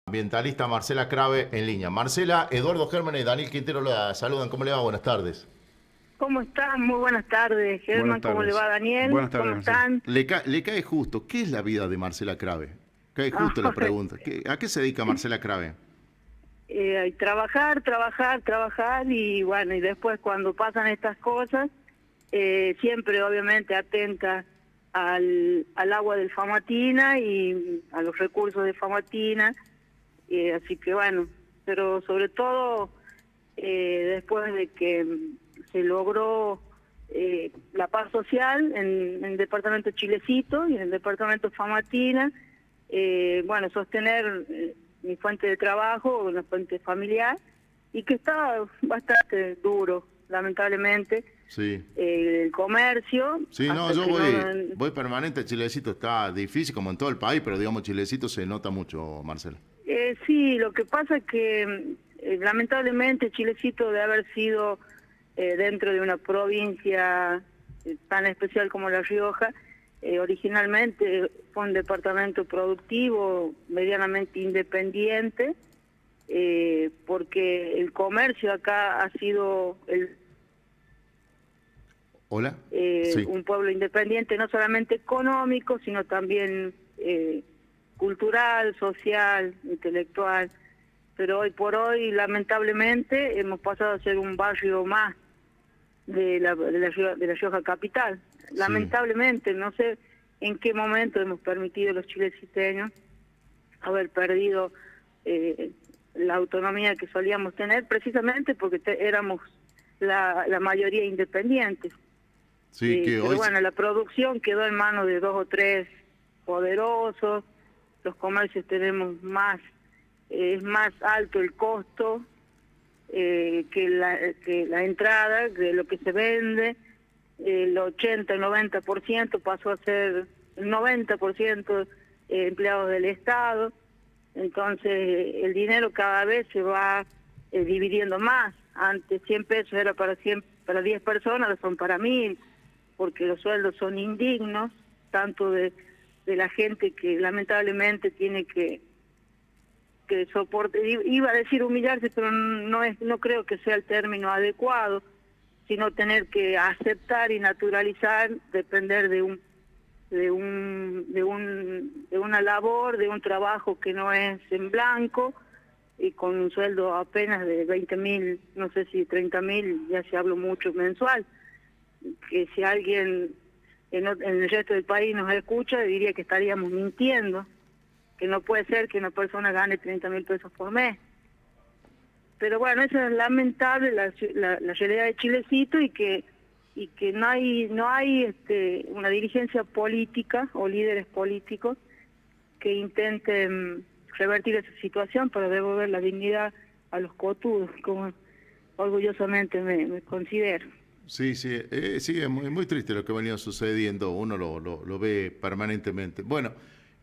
Ambientalista Marcela Crave en línea. Marcela, Eduardo Germán y Daniel Quintero la saludan. ¿Cómo le va? Buenas tardes. ¿Cómo están? Muy buenas tardes, Buenas Germán. ¿Cómo le tardes. va, Daniel? Buenas tardes, ¿Cómo Marcelo. están? Le cae justo. ¿Qué es la vida de Marcela Crave? Cae Ah, justo la pregunta. ¿A qué se dedica Marcela Crave? trabajar y bueno, y después cuando pasan estas cosas, siempre obviamente atenta al agua del Famatina y a los recursos de Famatina, así que bueno, pero sobre todo después de que se logró la paz social en el departamento Chilecito y en el departamento Famatina, bueno, sostener mi fuente de trabajo, una fuente familiar, y que está bastante duro, lamentablemente, Sí. el comercio. Sí, no, hasta yo que voy permanente. Chilecito está difícil como en todo el país, pero digamos Chilecito se nota mucho, Marcela. Sí, lo que pasa es que lamentablemente Chilecito, de haber sido dentro de una provincia tan especial como La Rioja, originalmente fue un departamento productivo medianamente independiente, porque el comercio acá ha sido Hola. Sí. un pueblo independiente, no solamente económico, sino también cultural, social, intelectual. Pero hoy por hoy, lamentablemente, hemos pasado a ser un barrio más de la Rioja capital. Lamentablemente, no sé en qué momento hemos permitido los chileciteños haber perdido la autonomía que solíamos tener, precisamente porque éramos la mayoría independientes. Sí, que Pero hoy... bueno, la producción quedó en manos de 2 o 3 poderosos, los comercios tenemos más, es más alto el costo que la entrada, de lo que se vende, el 80, el 90% pasó a ser el 90% empleados del Estado, entonces el dinero cada vez se va dividiendo más. Antes 100 pesos era para 10 personas, ahora son para 1000, porque los sueldos son indignos, tanto de la gente que lamentablemente tiene que soporte, iba a decir humillarse, pero no creo que sea el término adecuado, sino tener que aceptar y naturalizar, depender de una labor, de un trabajo que no es en blanco, y con un sueldo apenas de 20.000, no sé si 30.000, ya se habló mucho mensual, que si alguien en el resto del país nos escucha, diría que estaríamos mintiendo, que no puede ser que una persona gane 30.000 pesos por mes. Pero bueno, eso es lamentable, la realidad de Chilecito, y que no hay una dirigencia política o líderes políticos que intenten revertir esa situación para devolver la dignidad a los cotudos, como orgullosamente me considero. Sí, sí, sí, es muy triste lo que ha venido sucediendo, uno lo ve permanentemente. Bueno,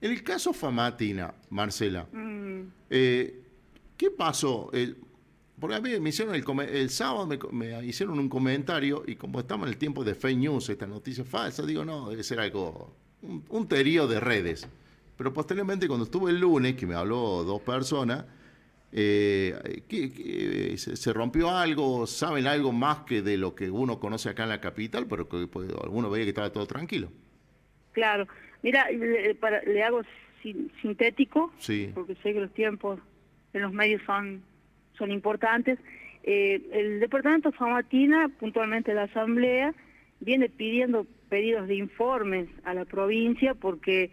en el caso Famatina, Marcela, ¿qué pasó? Porque a mí me hicieron el sábado me hicieron un comentario, y como estamos en el tiempo de fake news, esta noticia falsa, digo, no, debe ser algo, un terío de redes. Pero posteriormente, cuando estuve el lunes, que me habló 2 personas, se rompió algo, saben algo más que de lo que uno conoce acá en la capital, pero que pues, alguno veía que estaba todo tranquilo. Claro, mira, le hago sintético, Sí, porque sé que los tiempos en los medios son importantes. El departamento Famatina, puntualmente la Asamblea, viene pidiendo pedidos de informes a la provincia porque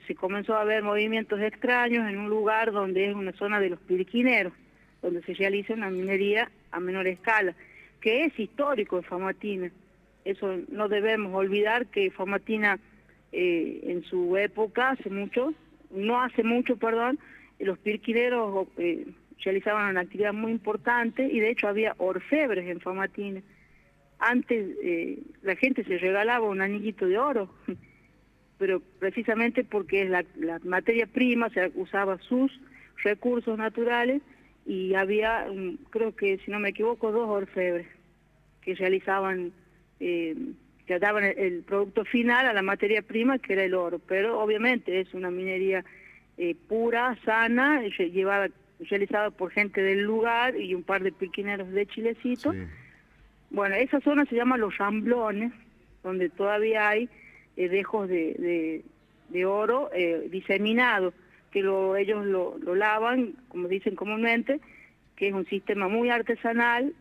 se comenzó a ver movimientos extraños en un lugar donde es una zona de los pirquineros, donde se realiza una minería a menor escala, que es histórico de Famatina. Eso no debemos olvidar, que Famatina en su época, no hace mucho, los pirquineros realizaban una actividad muy importante, y de hecho había orfebres en Famatina. Antes la gente se regalaba un anillito de oro, pero precisamente porque la materia prima, se usaba sus recursos naturales, y había, creo que si no me equivoco, 2 orfebres que realizaban, que daban el producto final a la materia prima, que era el oro. Pero obviamente es una minería pura, sana, realizada por gente del lugar y un par de pirquineros de Chilecito. Sí. Bueno, esa zona se llama Los Ramblones, donde todavía hay dejos de oro diseminado, que ellos lo lavan, como dicen comúnmente, que es un sistema muy artesanal,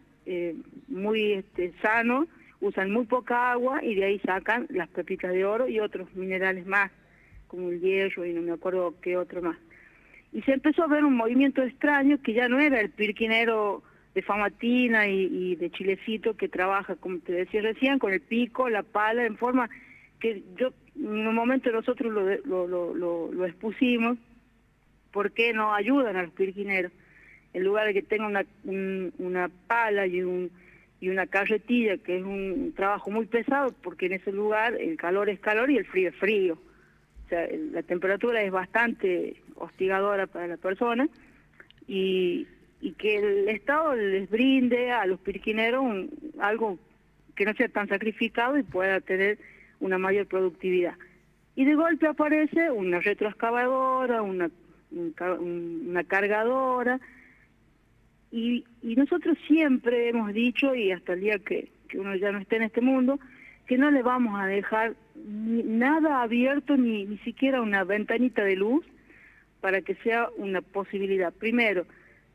muy sano, usan muy poca agua y de ahí sacan las pepitas de oro y otros minerales más, como el hierro y no me acuerdo qué otro más. Y se empezó a ver un movimiento extraño que ya no era el pirquinero de Famatina y de Chilecito que trabaja, como te decía recién, con el pico, la pala, en forma que yo, en un momento nosotros lo expusimos, ¿por qué no ayudan a los pirquineros? En lugar de que tengan una pala y una carretilla, que es un trabajo muy pesado, porque en ese lugar el calor es calor y el frío es frío. O sea, la temperatura es bastante hostigadora para la persona, y que el Estado les brinde a los pirquineros algo que no sea tan sacrificado y pueda tener una mayor productividad. Y de golpe aparece una retroexcavadora, una cargadora, y nosotros siempre hemos dicho, y hasta el día que uno ya no esté en este mundo, que no le vamos a dejar nada abierto, ni siquiera una ventanita de luz, para que sea una posibilidad, primero,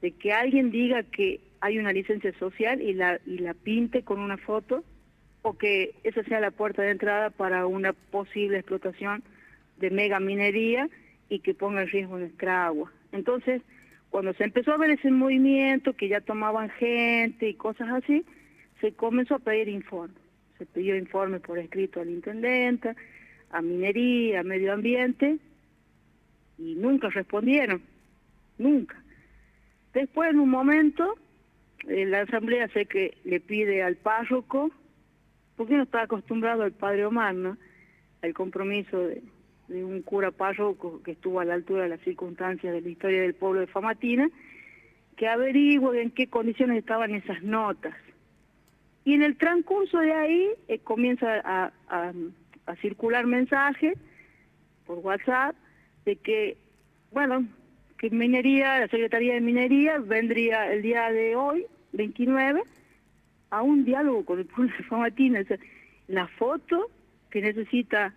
de que alguien diga que hay una licencia social y la pinte con una foto, o que esa sea la puerta de entrada para una posible explotación de mega minería y que ponga en riesgo nuestra agua. Entonces, cuando se empezó a ver ese movimiento, que ya tomaban gente y cosas así, se comenzó a pedir informes. Se pidió informe por escrito al intendente, a minería, a medio ambiente, y nunca respondieron, nunca. Después, en un momento, la asamblea sé que le pide al párroco, porque no está acostumbrado al padre Omar, ¿no?, al compromiso de un cura párroco que estuvo a la altura de las circunstancias de la historia del pueblo de Famatina, que averigüe en qué condiciones estaban esas notas. Y en el transcurso de ahí comienza a circular mensajes por WhatsApp de que, bueno, que minería, la Secretaría de Minería vendría el día de hoy, 29, a un diálogo con el pueblo de Famatina. O sea, la foto que necesita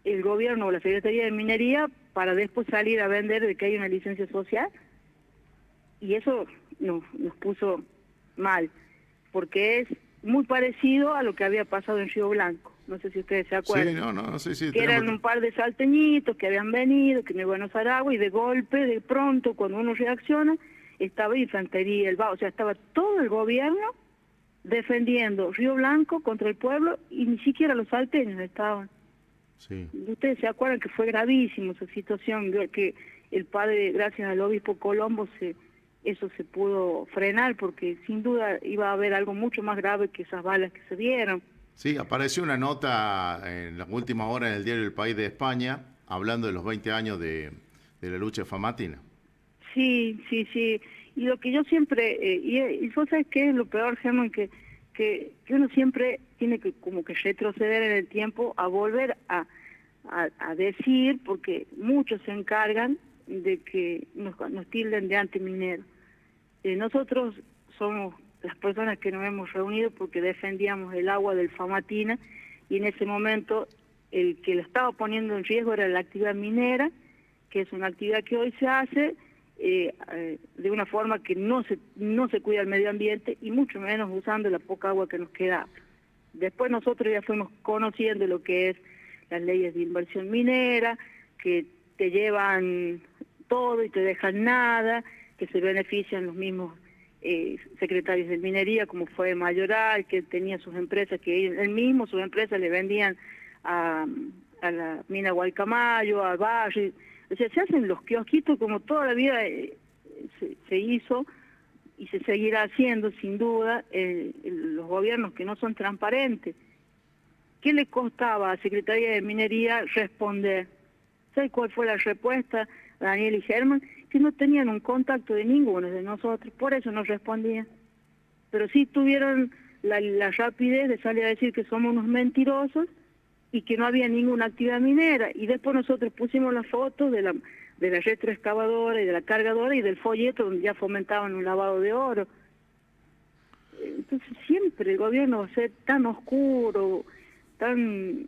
el gobierno o la Secretaría de Minería para después salir a vender de que hay una licencia social, y eso nos puso mal, porque es muy parecido a lo que había pasado en Río Blanco. No sé si ustedes se acuerdan. Sí, sí, que eran un par de salteñitos que habían venido, que no iban a usar agua, y de golpe, de pronto, cuando uno reacciona, estaba infantería, o sea, estaba todo el gobierno defendiendo Río Blanco contra el pueblo, y ni siquiera los salteños estaban. Sí. Ustedes se acuerdan que fue gravísimo esa situación, que el padre, gracias al obispo Colombo, eso se pudo frenar, porque sin duda iba a haber algo mucho más grave que esas balas que se dieron. Sí, apareció una nota en la última hora en el diario El País de España, hablando de los 20 años de la lucha de Famatina. Sí. Y lo que yo siempre, y vos sabés qué es lo peor, Germán, que uno siempre tiene que como que retroceder en el tiempo a volver a decir, porque muchos se encargan de que nos tilden de antimineros. Nosotros somos las personas que nos hemos reunido porque defendíamos el agua del Famatina, y en ese momento el que lo estaba poniendo en riesgo era la actividad minera, que es una actividad que hoy se hace de una forma que no se cuida el medio ambiente, y mucho menos usando la poca agua que nos queda. Después nosotros ya fuimos conociendo lo que es las leyes de inversión minera, que te llevan todo y te dejan nada, que se benefician los mismos secretarios de minería, como fue Mayoral, que tenía sus empresas, que él mismo, sus empresas le vendían a la mina Gualcamayo, a Barrio. O sea, se hacen los kiosquitos como toda la vida se hizo, y se seguirá haciendo sin duda, los gobiernos que no son transparentes. ¿Qué le costaba a Secretaría de Minería responder? ¿Sabe cuál fue la respuesta, Daniel y Germán? Que no tenían un contacto de ninguno de nosotros, por eso no respondían. Pero sí tuvieron la rapidez de salir a decir que somos unos mentirosos y que no había ninguna actividad minera. Y después nosotros pusimos las fotos de la retroexcavadora y de la cargadora y del folleto donde ya fomentaban un lavado de oro. Entonces siempre el gobierno va a ser tan oscuro, tan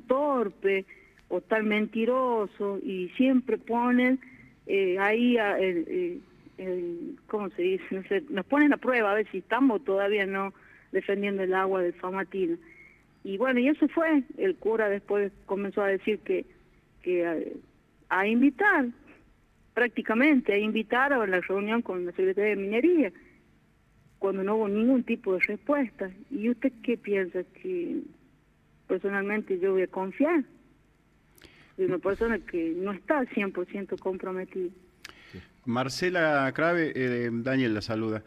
torpe o tan mentiroso, y siempre ponen ahí ¿cómo se dice? No sé, nos ponen a prueba a ver si estamos todavía no defendiendo el agua del Famatina. Y bueno, y eso fue. El cura después comenzó a decir que a invitar, prácticamente a invitar a la reunión con la Secretaría de Minería, cuando no hubo ningún tipo de respuesta. ¿Y usted qué piensa? Que personalmente yo voy a confiar de una persona que no está 100% comprometida. Marcela Crave, Daniel la saluda.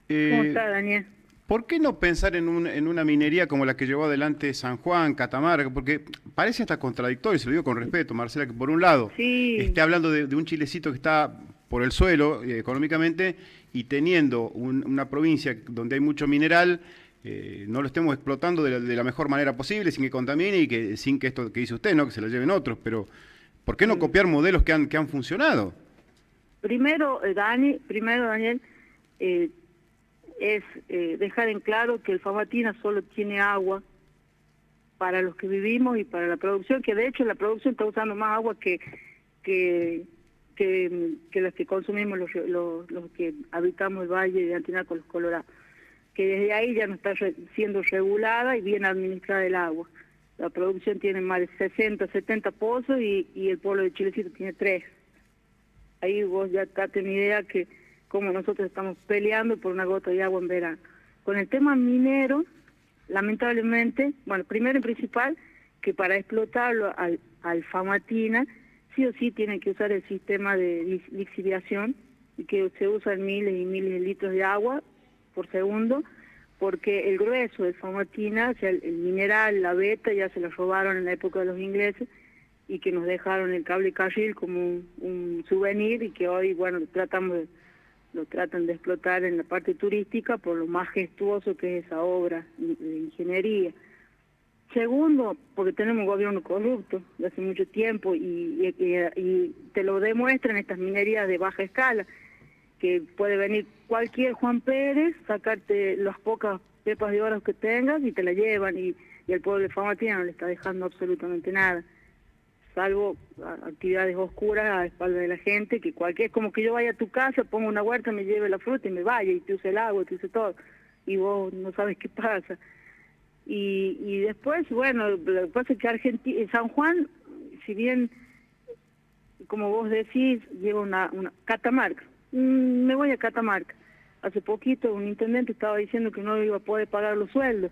¿Cómo está, Daniel? ¿Por qué no pensar en una minería como la que llevó adelante San Juan, Catamarca? Porque parece hasta contradictorio, se lo digo con respeto, Marcela, que por un lado esté hablando de un chilecito que está por el suelo económicamente, y teniendo una provincia donde hay mucho mineral, no lo estemos explotando de la mejor manera posible, sin que contamine y que sin que esto que dice usted, ¿no?, que se lo lleven otros. Pero ¿por qué no copiar modelos que han funcionado? Primero, Daniel, es dejar en claro que el Famatina solo tiene agua para los que vivimos y para la producción, que de hecho la producción está usando más agua que las que consumimos los que habitamos el valle de Antinaco, los colorados, que desde ahí ya no está siendo regulada y bien administrada el agua. La producción tiene más de 60, 70 pozos y el pueblo de Chilecito tiene 3. Ahí vos ya date una idea que como nosotros estamos peleando por una gota de agua en verano. Con el tema minero, lamentablemente, bueno, primero y principal, que para explotarlo al Famatina, sí o sí tienen que usar el sistema de lixiviación, y que se usan miles y miles de litros de agua por segundo, porque el grueso del Famatina, o sea, el mineral, la beta, ya se lo robaron en la época de los ingleses, y que nos dejaron el cable carril como un souvenir, y que hoy, bueno, lo tratan de explotar en la parte turística por lo majestuoso que es esa obra de ingeniería. Segundo, porque tenemos un gobierno corrupto de hace mucho tiempo y te lo demuestran estas minerías de baja escala, que puede venir cualquier Juan Pérez, sacarte las pocas pepas de oro que tengas y te la llevan, y el pueblo de Famatina no le está dejando absolutamente nada, salvo actividades oscuras a espalda de la gente, que como que yo vaya a tu casa, ponga una huerta, me lleve la fruta y me vaya, y te use el agua, te use todo, y vos no sabes qué pasa. Y después, bueno, lo que pasa es que San Juan, si bien, como vos decís, lleva una Catamarca. Me voy a Catamarca. Hace poquito un intendente estaba diciendo que no iba a poder pagar los sueldos,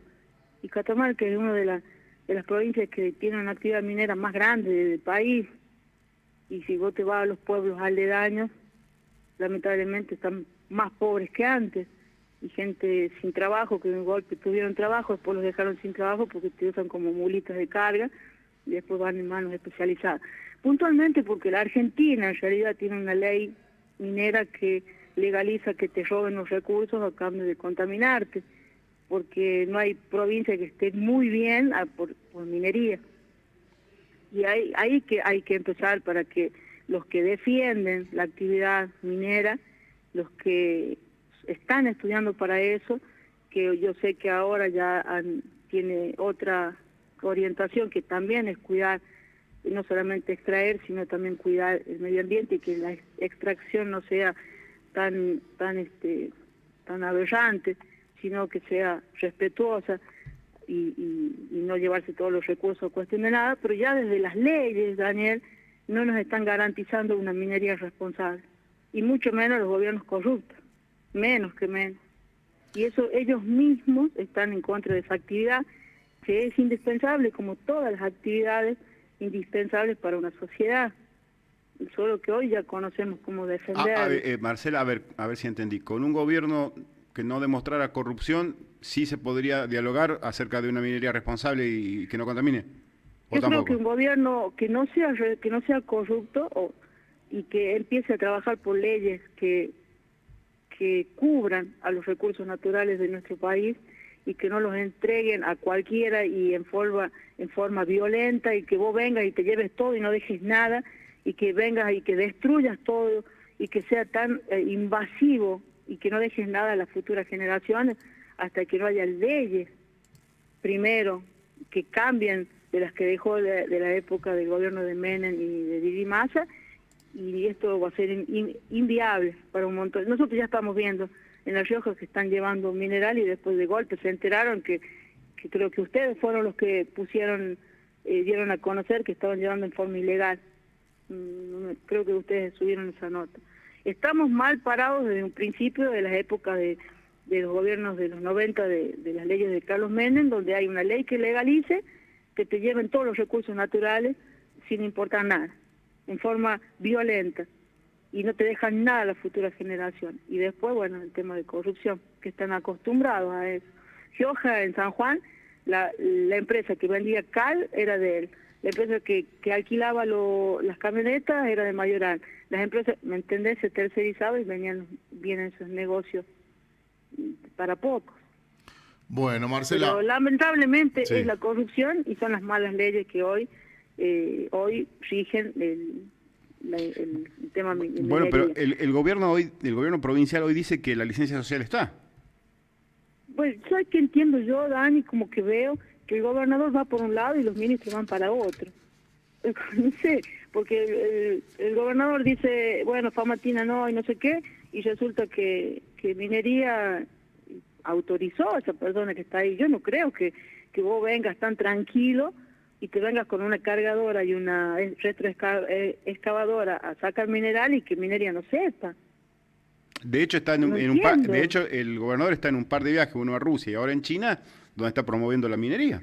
y Catamarca es una de las provincias que tienen una actividad minera más grande del país, y si vos te vas a los pueblos aledaños, lamentablemente están más pobres que antes, y gente sin trabajo, que de un golpe tuvieron trabajo, después los dejaron sin trabajo porque te usan como mulitas de carga, y después van en manos especializadas. Puntualmente porque la Argentina en realidad tiene una ley minera que legaliza que te roben los recursos a cambio de contaminarte, porque no hay provincia que esté muy bien por minería. Y hay que empezar para que los que defienden la actividad minera, los que están estudiando para eso, que yo sé que ahora ya tiene otra orientación, que también es cuidar, no solamente extraer, sino también cuidar el medio ambiente, y que la extracción no sea tan aberrante, sino que sea respetuosa y no llevarse todos los recursos a cuestión de nada. Pero ya desde las leyes, Daniel, no nos están garantizando una minería responsable, y mucho menos los gobiernos corruptos, menos. Y eso ellos mismos están en contra de esa actividad, que es indispensable, como todas las actividades indispensables para una sociedad, solo que hoy ya conocemos cómo defender. Marcela, a ver si entendí. Con un gobierno que no demostrara corrupción, ¿sí se podría dialogar acerca de una minería responsable y que no contamine? Yo creo que un gobierno que no sea corrupto y que empiece a trabajar por leyes que cubran a los recursos naturales de nuestro país, y que no los entreguen a cualquiera y en forma violenta, y que vos vengas y te lleves todo y no dejes nada, y que vengas y que destruyas todo y que sea tan invasivo y que no dejes nada a las futuras generaciones hasta que no haya leyes, primero, que cambien de las que dejó de la época del gobierno de Menem y de Didi Massa, y esto va a ser inviable para un montón. Nosotros ya estamos viendo en La Rioja que están llevando mineral y después de golpe se enteraron que creo que ustedes fueron los que dieron a conocer que estaban llevando en forma ilegal. Creo que ustedes subieron esa nota. Estamos mal parados desde un principio de las épocas de los gobiernos de los 90, de las leyes de Carlos Menem, donde hay una ley que legalice que te lleven todos los recursos naturales sin importar nada, en forma violenta, y no te dejan nada a la futura generación. Y después, bueno, el tema de corrupción, que están acostumbrados a eso. Rioja, en San Juan, la empresa que vendía cal era de él, la empresa que alquilaba las camionetas era de Mayoral, las empresas, ¿me entendés?, se tercerizaban y vienen esos negocios para pocos. Bueno, Marcela. Pero lamentablemente sí, es la corrupción y son las malas leyes que hoy rigen el tema minería. Bueno, pero el gobierno provincial hoy dice que la licencia social está. Pues, ¿sabes qué entiendo yo, Dani? Como que veo que el gobernador va por un lado y los ministros van para otro. No sé, porque el gobernador dice, bueno, Famatina no, y no sé qué, y resulta que minería autorizó a esa persona que está ahí. Yo no creo que vos vengas tan tranquilo y te vengas con una cargadora y una retroexcavadora a sacar mineral y que minería no sepa. De hecho, de hecho, el gobernador está en un par de viajes, uno a Rusia y ahora en China, donde está promoviendo la minería.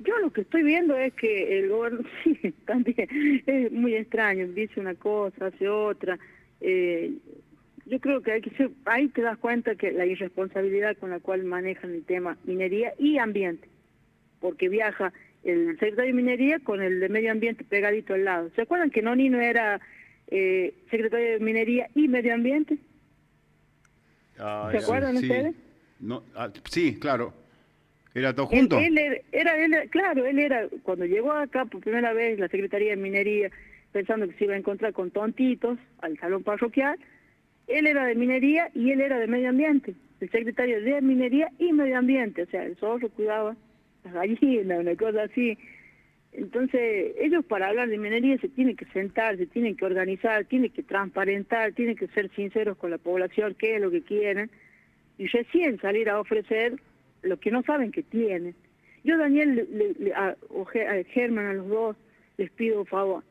Yo lo que estoy viendo es que el gobierno, sí, también es muy extraño, dice una cosa, hace otra. Yo creo que ahí te das cuenta que la irresponsabilidad con la cual manejan el tema minería y ambiente, porque viaja el secretario de Minería con el de Medio Ambiente pegadito al lado. ¿Se acuerdan que Nonino era secretario de Minería y Medio Ambiente? ¿Se acuerdan ustedes? No, sí, claro. ¿Era todo junto? Él era, cuando llegó acá por primera vez la Secretaría de Minería, pensando que se iba a encontrar con tontitos al salón parroquial, él era de Minería y él era de Medio Ambiente, el secretario de Minería y Medio Ambiente, o sea, el zorro cuidaba las gallinas, una cosa así. Entonces, ellos para hablar de minería se tienen que sentar, se tienen que organizar, tienen que transparentar, tienen que ser sinceros con la población, qué es lo que quieren, y recién salir a ofrecer lo que no saben que tienen. Yo, Daniel, a Germán, a los dos, les pido un favor,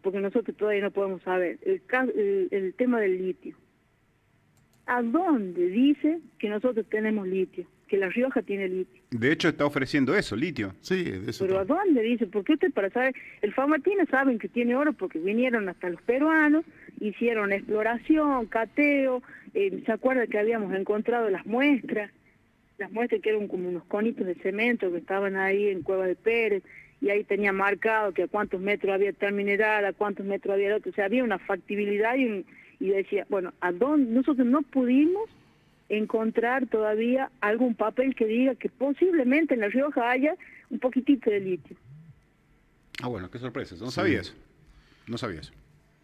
porque nosotros todavía no podemos saber, el tema del litio. ¿A dónde dice que nosotros tenemos litio? Que La Rioja tiene litio. De hecho, está ofreciendo eso, litio. Sí, de eso. Pero ¿a dónde dice? Porque usted para saber, el Famatina saben que tiene oro porque vinieron hasta los peruanos, hicieron exploración, cateo, ¿se acuerda que habíamos encontrado las muestras que eran como unos conitos de cemento que estaban ahí en Cueva de Pérez, y ahí tenía marcado que a cuántos metros había tal mineral, a cuántos metros había el otro, o sea, había una factibilidad y decía, bueno, ¿a dónde? Nosotros no pudimos encontrar todavía algún papel que diga que posiblemente en La Rioja haya un poquitito de litio. Ah, bueno, qué sorpresa, no sabía eso. No sabía eso.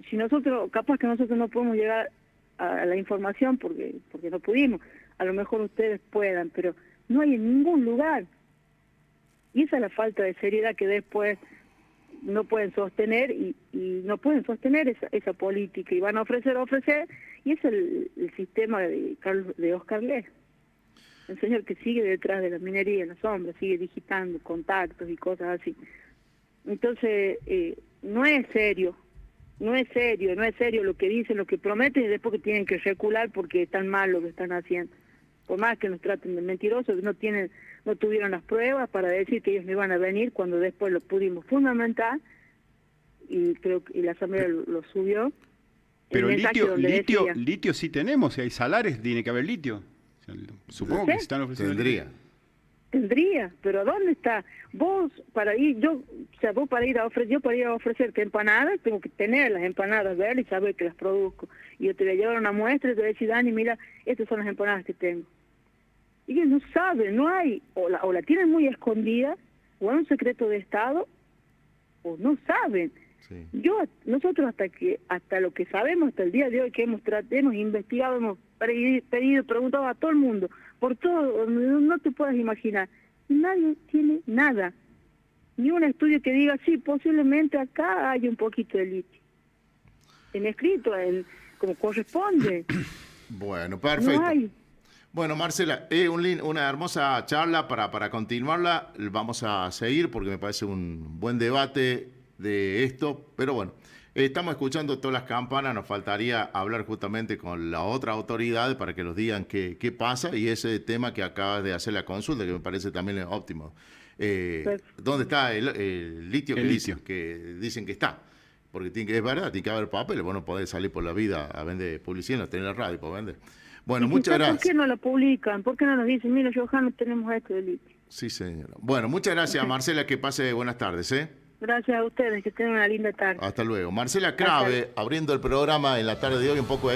Si nosotros, capaz que nosotros no podemos llegar a la información porque no pudimos, a lo mejor ustedes puedan, pero no hay en ningún lugar. Y esa es la falta de seriedad que después no pueden sostener y no pueden sostener esa política y van a ofrecer, y es el sistema de Oscar Lez, el señor que sigue detrás de la minería en la sombra, sigue digitando contactos y cosas así. Entonces, no es serio lo que dicen, lo que prometen y después que tienen que recular porque están mal lo que están haciendo. Por más que nos traten de mentirosos, no tuvieron las pruebas para decir que ellos no iban a venir cuando después lo pudimos fundamentar y creo que la Asamblea lo subió. Pero litio sí tenemos, si hay salares tiene que haber litio. O sea, supongo que están ofreciendo. Tendría, pero ¿a dónde está? Vos para ir, vos para ir a ofrecerte empanadas, tengo que tener las empanadas, ver y saber que las produzco. Y yo te voy a llevar una muestra y te voy a decir, Dani, mira, estas son las empanadas que tengo. Ellos no saben, no hay, o la tienen muy escondida, o es un secreto de Estado, o no saben. Sí. Nosotros hasta lo que sabemos, hasta el día de hoy que hemos investigado, hemos pedido, preguntado a todo el mundo, por todo, no te puedes imaginar, nadie tiene nada, ni un estudio que diga, sí, posiblemente acá hay un poquito de litio, en escrito, como corresponde. Bueno, perfecto. No hay. Bueno, Marcela, una hermosa charla para continuarla. Vamos a seguir porque me parece un buen debate de esto, pero bueno, estamos escuchando todas las campanas, nos faltaría hablar justamente con la otra autoridad para que nos digan qué pasa y ese tema que acabas de hacer la consulta, que me parece también óptimo. ¿Dónde está el litio, que dicen que está? Porque es verdad, tiene que haber papel, vos no podés salir por la vida a vender publicidad, no tenés la radio para vender. Bueno, muchas gracias. ¿Por qué no lo publican? ¿Por qué no nos dicen, mira, Johanna, tenemos esto de litio? Sí, señora. Bueno, muchas gracias, Marcela, que pase buenas tardes, Gracias a ustedes, que tengan una linda tarde. Hasta luego. Marcela Crave, abriendo el programa en la tarde de hoy, un poco de